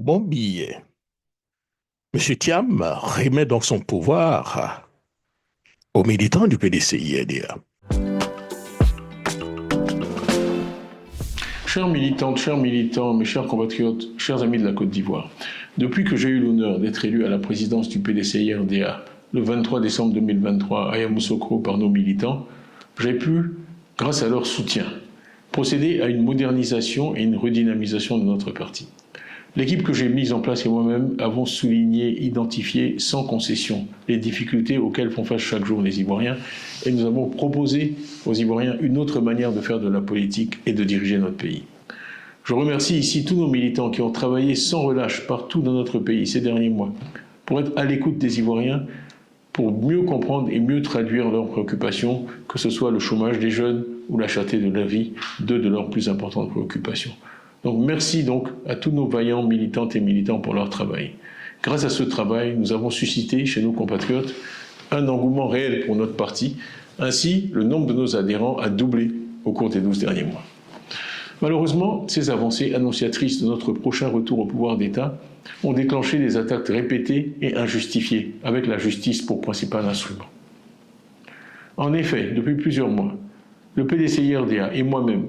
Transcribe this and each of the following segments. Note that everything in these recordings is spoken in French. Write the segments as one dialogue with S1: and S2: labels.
S1: bon billet. Monsieur Thiam remet donc son pouvoir aux militants du PDCI-RDA.
S2: Chers militantes, chers militants, mes chers compatriotes, chers amis de la Côte d'Ivoire, depuis que j'ai eu l'honneur d'être élu à la présidence du PDCI-RDA le 23 décembre 2023 à Yamoussoukro par nos militants, j'ai pu, grâce à leur soutien, procéder à une modernisation et une redynamisation de notre parti. L'équipe que j'ai mise en place et moi-même avons souligné, identifié sans concession les difficultés auxquelles font face chaque jour les Ivoiriens et nous avons proposé aux Ivoiriens une autre manière de faire de la politique et de diriger notre pays. Je remercie ici tous nos militants qui ont travaillé sans relâche partout dans notre pays ces derniers mois pour être à l'écoute des Ivoiriens, pour mieux comprendre et mieux traduire leurs préoccupations, que ce soit le chômage des jeunes ou la cherté de la vie, deux de leurs plus importantes préoccupations. Donc merci donc à tous nos vaillants militantes et militants pour leur travail. Grâce à ce travail, nous avons suscité chez nos compatriotes un engouement réel pour notre parti. Ainsi, le nombre de nos adhérents a doublé au cours des 12 derniers mois. Malheureusement, ces avancées annonciatrices de notre prochain retour au pouvoir d'État ont déclenché des attaques répétées et injustifiées, avec la justice pour principal instrument. En effet, depuis plusieurs mois, le PDCI-RDA et moi-même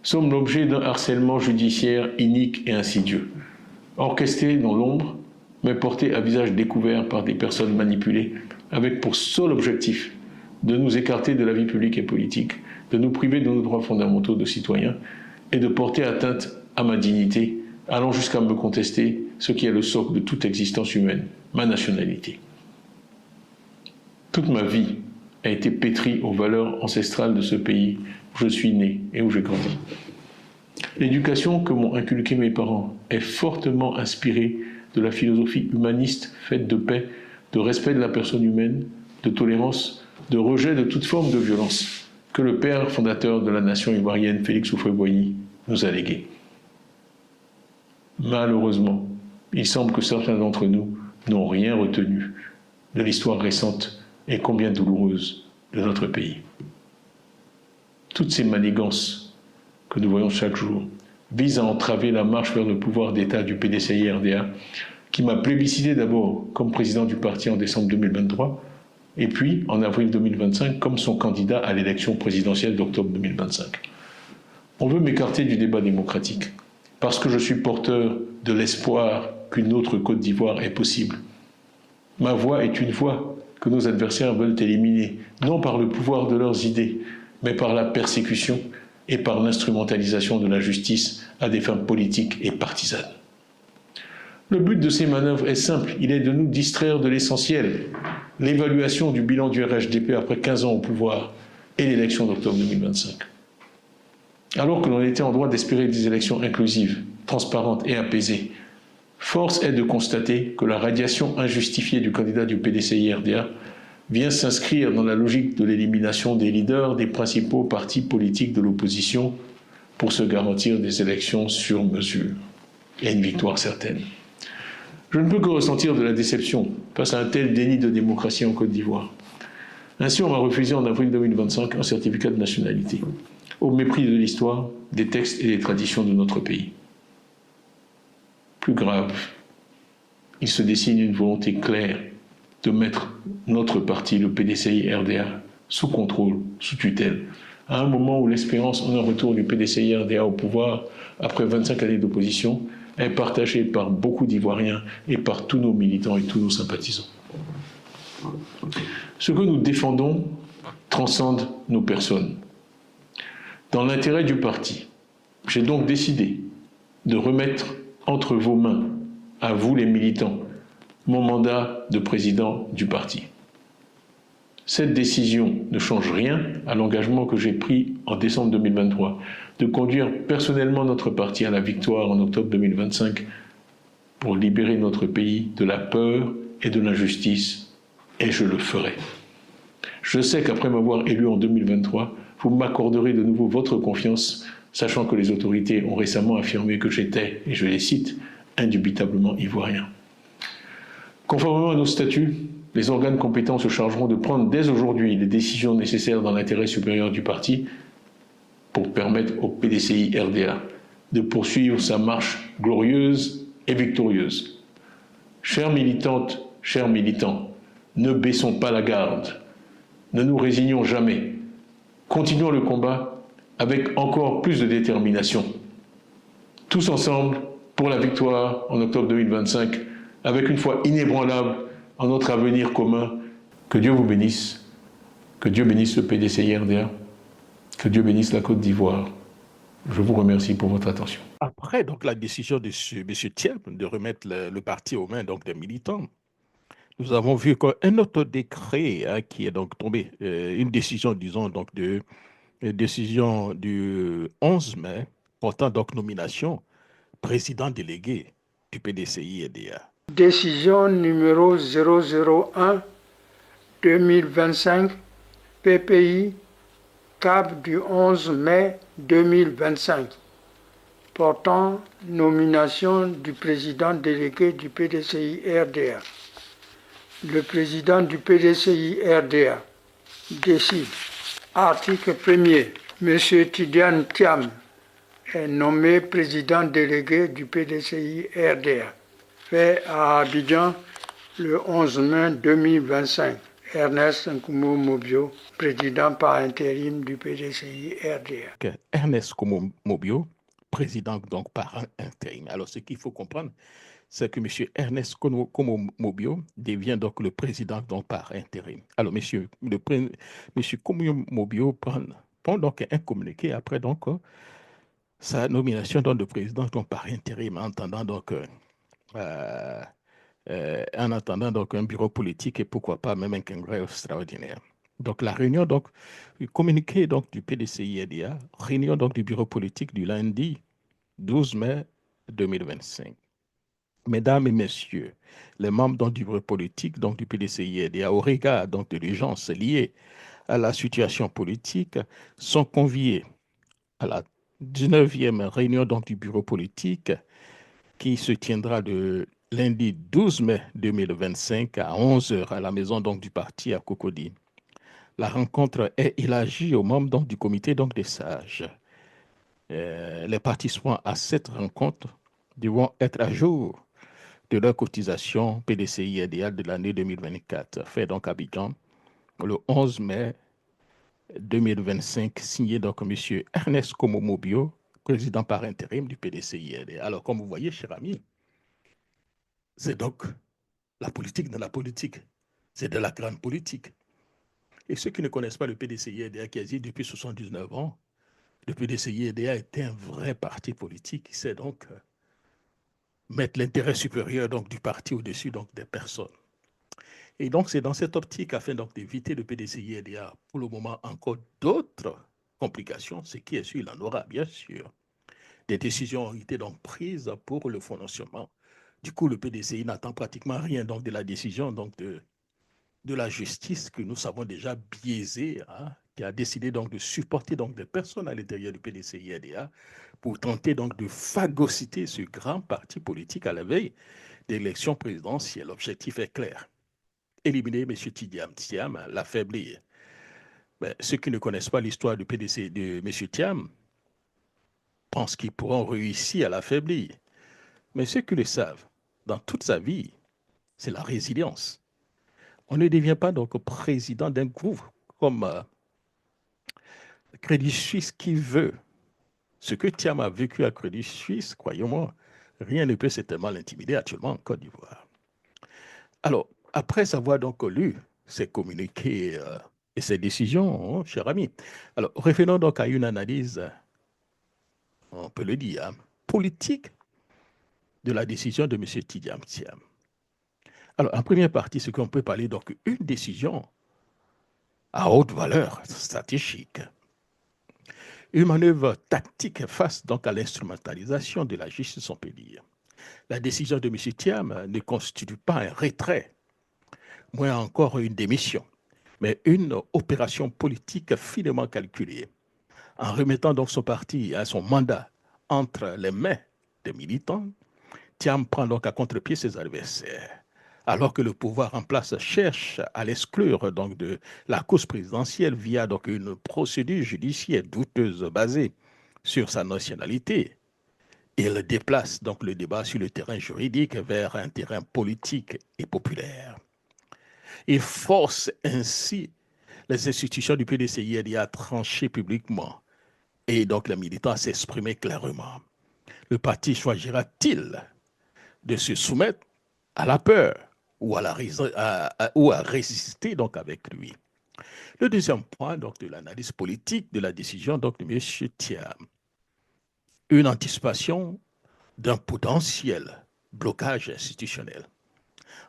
S2: sommes l'objet d'un harcèlement judiciaire inique et insidieux, orchestré dans l'ombre, mais porté à visage découvert par des personnes manipulées, avec pour seul objectif de nous écarter de la vie publique et politique, de nous priver de nos droits fondamentaux de citoyens et de porter atteinte à ma dignité, allant jusqu'à me contester ce qui est le socle de toute existence humaine, ma nationalité. Toute ma vie a été pétrie aux valeurs ancestrales de ce pays où je suis né et où j'ai grandi. L'éducation que m'ont inculquée mes parents est fortement inspirée de la philosophie humaniste faite de paix, de respect de la personne humaine, de tolérance, de rejet de toute forme de violence que le père fondateur de la nation ivoirienne, Félix Houphouët-Boigny, nous a légué. Malheureusement, il semble que certains d'entre nous n'ont rien retenu de l'histoire récente et combien douloureuse de notre pays. Toutes ces manigances que nous voyons chaque jour visent à entraver la marche vers le pouvoir d'État du PDCI-RDA, qui m'a plébiscité d'abord comme président du parti en décembre 2023, et puis en avril 2025 comme son candidat à l'élection présidentielle d'octobre 2025. On veut m'écarter du débat démocratique, parce que je suis porteur de l'espoir qu'une autre Côte d'Ivoire est possible. Ma voix est une voix que nos adversaires veulent éliminer, non par le pouvoir de leurs idées, mais par la persécution et par l'instrumentalisation de la justice à des fins politiques et partisanes. Le but de ces manœuvres est simple, il est de nous distraire de l'essentiel, l'évaluation du bilan du RHDP après 15 ans au pouvoir et l'élection d'octobre 2025. Alors que l'on était en droit d'espérer des élections inclusives, transparentes et apaisées, force est de constater que la radiation injustifiée du candidat du PDCI-RDA vient s'inscrire dans la logique de l'élimination des leaders des principaux partis politiques de l'opposition pour se garantir des élections sur mesure et une victoire certaine. Je ne peux que ressentir de la déception face à un tel déni de démocratie en Côte d'Ivoire. Ainsi, on m'a refusé en avril 2025 un certificat de nationalité, au mépris de l'histoire, des textes et des traditions de notre pays. Plus grave, il se dessine une volonté claire de mettre notre parti, le PDCI-RDA, sous contrôle, sous tutelle, à un moment où l'espérance en un retour du PDCI-RDA au pouvoir, après 25 années d'opposition, est partagée par beaucoup d'Ivoiriens et par tous nos militants et tous nos sympathisants. Ce que nous défendons transcende nos personnes. Dans l'intérêt du parti, j'ai donc décidé de remettre entre vos mains, à vous les militants, mon mandat de président du parti. Cette décision ne change rien à l'engagement que j'ai pris en décembre 2023 de conduire personnellement notre parti à la victoire en octobre 2025 pour libérer notre pays de la peur et de l'injustice, et je le ferai. Je sais qu'après m'avoir élu en 2023, vous m'accorderez de nouveau votre confiance, sachant que les autorités ont récemment affirmé que j'étais, et je les cite, indubitablement ivoirien. Conformément à nos statuts, les organes compétents se chargeront de prendre dès aujourd'hui les décisions nécessaires dans l'intérêt supérieur du parti pour permettre au PDCI-RDA de poursuivre sa marche glorieuse et victorieuse. Chères militantes, chers militants, ne baissons pas la garde, ne nous résignons jamais. Continuons le combat avec encore plus de détermination. Tous ensemble pour la victoire en octobre 2025, avec une foi inébranlable en notre avenir commun. Que Dieu vous bénisse, que Dieu bénisse le PDCI-RDA, que Dieu bénisse la Côte d'Ivoire. Je vous remercie pour votre attention.
S1: Après donc la décision de M. Thiam de remettre le parti aux mains donc, des militants, nous avons vu qu'un autre décret qui est donc tombé, une décision, disons, donc décision du 11 mai portant donc nomination président délégué du PDCI-EDA.
S3: Décision numéro 001-2025 PPI CAB du 11 mai 2025 portant nomination du président délégué du PDCI-RDA. Le président du PDCI-RDA décide. Article 1er. M. Tidjane Thiam est nommé président délégué du PDCI-RDA. Fait à Abidjan le 11 mai 2025. Ernest Nkomo Mobio, président par intérim du PDCI-RDA.
S1: Ernest Nkomo Mobio, président donc par intérim. Alors ce qu'il faut comprendre, c'est que M. Ernest Nkomo Mobio devient donc le président donc par intérim. Alors M. Nkomo Mobio prend donc un communiqué après donc sa nomination donc de président donc par intérim, en attendant donc un bureau politique et pourquoi pas même un congrès extraordinaire. Donc la réunion, donc, le communiqué donc, du PDCI-EDA, réunion donc du bureau politique du lundi 12 mai 2025. Mesdames et messieurs, les membres donc, du bureau politique donc, du PDCI-EDA, au regard donc, de l'urgence liée à la situation politique, sont conviés à la 19e réunion donc, du bureau politique qui se tiendra de lundi 12 mai 2025 à 11h à la maison donc, du parti à Cocody. La rencontre est élargie aux membres donc, du comité donc, des sages. Les participants à cette rencontre devront être à jour de leur cotisation PDCI-EDA de l'année 2024, fait donc à Abidjan le 11 mai 2025, signé donc M. Ernest Nkomo Mobio, président par intérim du PDCI-EDA. Alors, comme vous voyez, chers amis, c'est donc la politique dans la politique. C'est de la grande politique. Et ceux qui ne connaissent pas le PDCI-EDA qui existe depuis 79 ans, le PDCI-EDA est un vrai parti politique qui sait donc mettre l'intérêt supérieur donc, du parti au-dessus donc, des personnes. Et donc, c'est dans cette optique, afin donc d'éviter le PDCI-EDA, pour le moment, encore d'autres complications, ce qui est sûr, il en aura bien sûr. Des décisions ont été donc prises pour le fonctionnement. Du coup, le PDCI n'attend pratiquement rien donc, de la décision donc, de la justice que nous savons déjà biaisée, qui a décidé donc de supporter donc des personnes à l'intérieur du PDCI-EDA pour tenter donc de phagocyter ce grand parti politique à la veille d'élections présidentielles. L'objectif est clair. Éliminer M. Tidjane Thiam, l'affaiblir. Mais ceux qui ne connaissent pas l'histoire du PDC de M. Thiam pensent qu'ils pourront réussir à l'affaiblir. Mais ceux qui le savent, dans toute sa vie, c'est la résilience. On ne devient pas donc président d'un groupe comme Crédit Suisse qui veut. Ce que Thiam a vécu à Crédit Suisse, croyez-moi, rien ne peut certainement l'intimider actuellement en Côte d'Ivoire. Alors, après avoir donc lu ces communiqués et ces décisions, chers amis, alors revenons donc à une analyse, on peut le dire, politique de la décision de M. Tidjane Thiam. Alors, en première partie, ce qu'on peut parler, donc, une décision à haute valeur stratégique. Une manœuvre tactique face donc à l'instrumentalisation de la justice, on peut dire. La décision de M. Thiam ne constitue pas un retrait, moins encore une démission, mais une opération politique finement calculée. En remettant donc son parti à son mandat entre les mains des militants, Thiam prend donc à contre-pied ses adversaires. Alors que le pouvoir en place cherche à l'exclure donc de la cause présidentielle via donc une procédure judiciaire douteuse basée sur sa nationalité, Il déplace donc le débat sur le terrain juridique vers un terrain politique et populaire. Il force ainsi les institutions du PDCI à trancher publiquement et donc les militants à s'exprimer clairement. Le parti choisira-t-il de se soumettre à la peur ou à résister donc avec lui? Le deuxième point donc, de l'analyse politique de la décision donc, de M. Thiam, une anticipation d'un potentiel blocage institutionnel.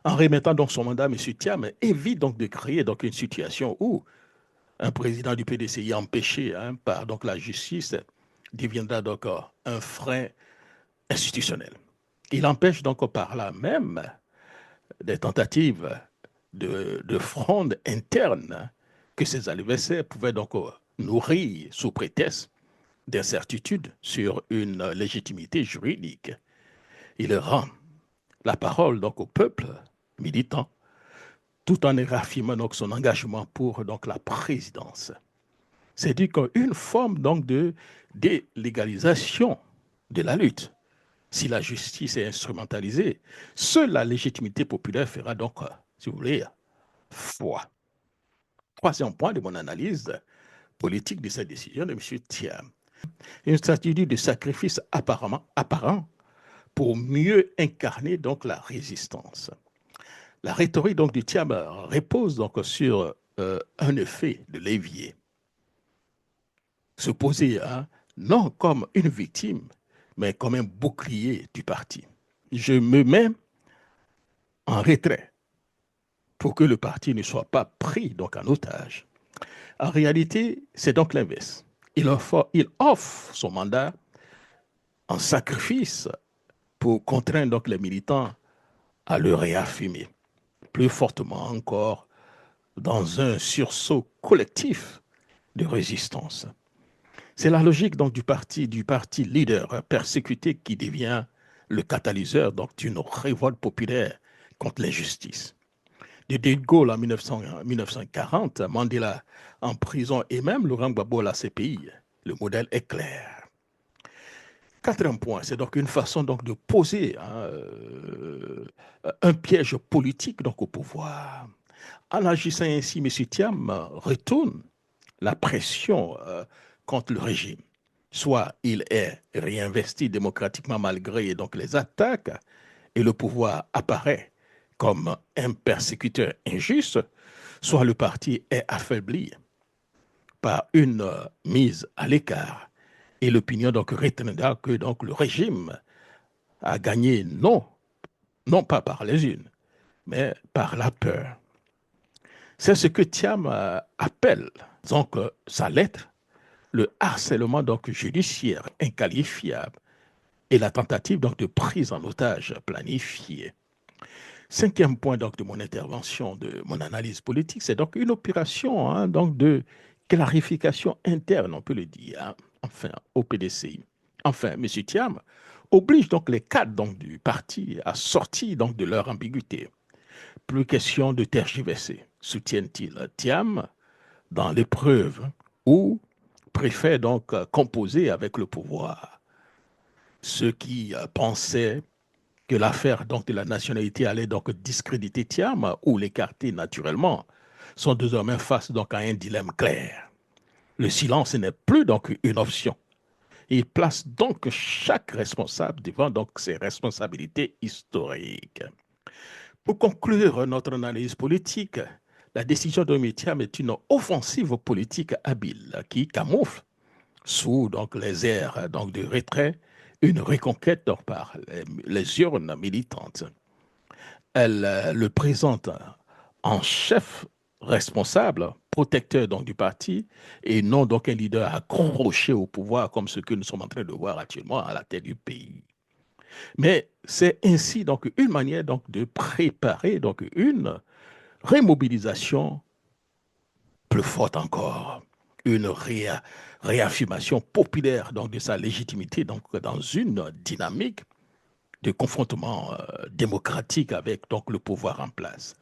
S1: En remettant donc son mandat, M. Thiam évite donc de créer donc une situation où un président du PDCI empêché par donc la justice deviendra donc un frein institutionnel. Il empêche donc par là même des tentatives de fronde interne que ses adversaires pouvaient donc nourrir sous prétexte d'incertitude sur une légitimité juridique. Il rend la parole donc au peuple militant tout en réaffirmant donc son engagement pour donc la présidence. C'est dire qu'une forme donc de délégalisation de la lutte. Si la justice est instrumentalisée, seule la légitimité populaire fera donc, si vous voulez, foi. Troisième point de mon analyse politique de cette décision de M. Thiam. Une stratégie de sacrifice apparent pour mieux incarner donc la résistance. La rhétorique donc du Thiam repose donc sur un effet de levier. Se poser non comme une victime, mais comme un bouclier du parti. Je me mets en retrait pour que le parti ne soit pas pris donc en otage. En réalité, c'est donc l'inverse. Il offre son mandat en sacrifice pour contraindre donc les militants à le réaffirmer, plus fortement encore dans un sursaut collectif de résistance. C'est la logique donc du parti leader persécuté qui devient le catalyseur donc d'une révolte populaire contre l'injustice. De De Gaulle en 1940, Mandela en prison et même Laurent Gbagbo à la CPI, le modèle est clair. Quatrième point, c'est donc une façon donc de poser un piège politique donc au pouvoir. En agissant ainsi, M. Thiam retourne la pression contre le régime. Soit il est réinvesti démocratiquement malgré donc les attaques et le pouvoir apparaît comme un persécuteur injuste, soit le parti est affaibli par une mise à l'écart et l'opinion donc retiendra que donc le régime a gagné non pas par les unes, mais par la peur. C'est ce que Thiam appelle donc sa lettre le harcèlement donc judiciaire inqualifiable et la tentative donc de prise en otage planifiée. Cinquième point donc de mon intervention, de mon analyse politique, c'est donc une opération donc de clarification interne, on peut le dire, enfin au PDCI. Enfin, M. Thiam oblige donc les cadres donc, du parti à sortir donc de leur ambiguïté. Plus question de tergiverser, soutiennent-ils Thiam dans l'épreuve où préfère donc composer avec le pouvoir. Ceux qui pensaient que l'affaire donc de la nationalité allait donc discréditer Thiam ou l'écarter naturellement sont désormais face donc à un dilemme clair. Le silence n'est plus donc une option. Il place donc chaque responsable devant donc ses responsabilités historiques. Pour conclure notre analyse politique, la décision de Thiam est une offensive politique habile qui camoufle sous donc, les airs donc, de retrait une reconquête donc, par les urnes militantes. Elle le présente en chef responsable, protecteur donc, du parti, et non donc un leader accroché au pouvoir comme ce que nous sommes en train de voir actuellement à la tête du pays. Mais c'est ainsi donc une manière donc, de préparer donc, une remobilisation plus forte encore, une réaffirmation populaire donc, de sa légitimité donc, dans une dynamique de confrontement démocratique avec donc, le pouvoir en place.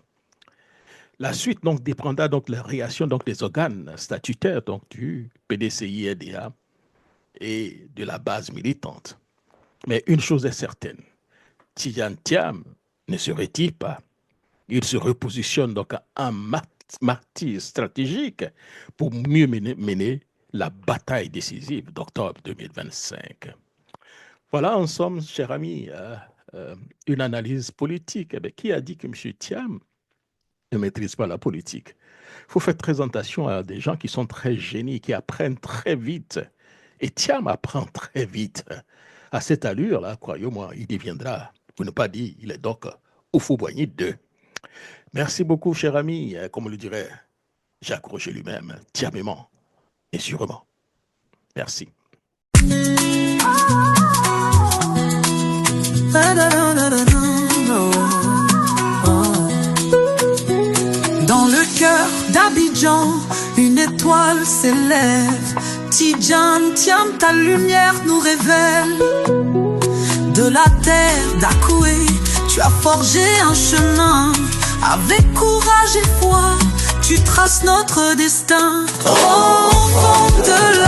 S1: La suite donc, dépendra donc, de la réaction donc, des organes statutaires donc, du PDCI-RDA et de la base militante. Mais une chose est certaine, Tidjane Thiam ne se retire pas. Il se repositionne donc en martyr stratégique pour mieux mener la bataille décisive d'octobre 2025. Voilà, en somme, chers amis, une analyse politique. Qui a dit que M. Thiam ne maîtrise pas la politique? Il faut faire très attention à des gens qui sont très génies, qui apprennent très vite. Et Thiam apprend très vite. À cette allure-là, croyez-moi, il deviendra, pour ne pas dire, il est donc au Fauboigny 2. Merci beaucoup, cher ami. Comme le dirait Jacques Roger lui-même, Thiamement et sûrement. Merci.
S4: Dans le cœur d'Abidjan, une étoile s'élève. Tidjane Thiam, ta lumière nous révèle. De la terre d'Akoué, tu as forgé un chemin. Avec courage et foi, tu traces notre destin. Enfant de